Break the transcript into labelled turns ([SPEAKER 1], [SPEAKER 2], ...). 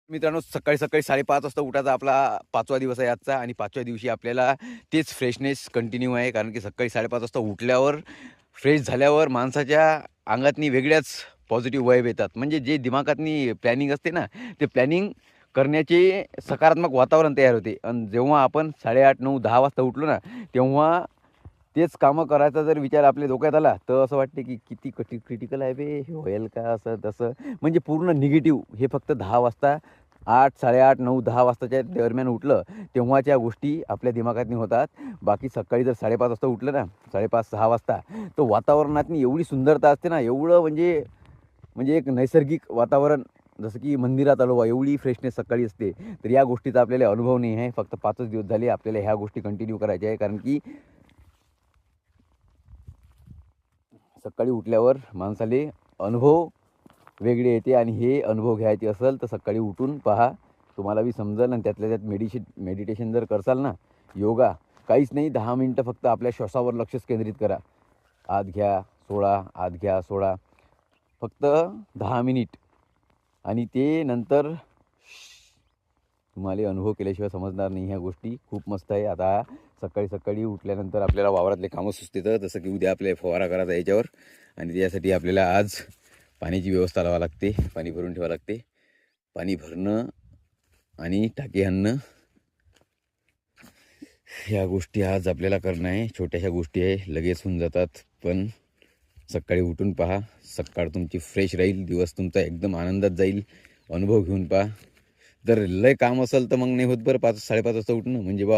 [SPEAKER 1] मित्रांनो, सकाळी सकाळी 5:30 वाजता उठायचा आपला 5वा दिवस आहे आजचा आणि 5व्या दिवशी आपल्याला तेच फ्रेशनेस कंटिन्यू आहे. कारण की सकाळी 5:30 वाजता उठल्यावर, फ्रेश झाल्यावर माणसाच्या अंगातनी वेगळ्याच पॉझिटिव्ह वाइब येतात. म्हणजे जे दिमागातनी प्लॅनिंग असते ना, ते प्लॅनिंग करण्याचे सकारात्मक वातावरण तयार होते. आणि जेव्हा आपण 8:30, 9, 10 वाजता उठलो ना, तेव्हा तेच कामं करायचा जर विचार आपल्या डोक्यात आला, तर असं वाटते की किती क्रिटिकल आहे बे, हे होईल का, असं तसं. म्हणजे पूर्ण निगेटिव्ह हे फक्त 10 वाजता, 8, 8:30, 9, 10 वाजताच्या दरम्यान उठलं, तेव्हाच्या गोष्टी आपल्या दिमागातनी होतात. बाकी सकाळी जर 5:30 वाजता उठलं ना, 5:30, 6 वाजता, तर वातावरणातनी एवढी सुंदरता असते ना, एवढं म्हणजे म्हणजे एक नैसर्गिक वातावरण, जसं की मंदिरात आलो बा, एवढी फ्रेशनेस सकाळी असते. तर या गोष्टीचा आपल्याला अनुभव नाही आहे. फक्त 5च दिवस झाले आपल्याला ह्या गोष्टी कंटिन्यू करायच्या आहे. कारण की सकाळी उठल्यावर माणसाले अनुभव वेगळे येते आणि हे अनुभव घ्यायचे असेल तर सकाळी उठून पहा, तुम्हाला बी समजेल. आणि त्यातल्या त्यात मेडिटेशन जर करसाल ना, योगा, काहीच नाही, 10 मिनटं फक्त आपल्या श्वासावर लक्षच केंद्रित करा. आत घ्या, सोडा, आत घ्या, सोडा, फक्त 10 मिनिट. आणि ते नंतर तुम्हाला अनुभव केल्याशिवाय समजणार नाही ह्या गोष्टी. खूप मस्त आहे. आता सकाळी सकाळी उठल्यानंतर आपल्याला वावरातले कामं सुचतात. जसं की उद्या आपल्याला फवारा करायचा याच्यावर, आणि त्यासाठी आपल्याला आज पाण्याची व्यवस्था लावावी लागते, पाणी भरून ठेवावं लागते. पाणी भरणं आणि टाकी आणणं, ह्या गोष्टी आज आपल्याला करणं आहे. छोट्याशा गोष्टी आहे, लगेच होऊन जातात. पण सकाळी उठून पहा, सकाळ तुमची फ्रेश राहील, दिवस तुमचा एकदम आनंदात जाईल. अनुभव घेऊन पहा. जर लय काम असेल तर मग नाही होत बरं 5, 5:30 वाजता उठणं, म्हणजे बा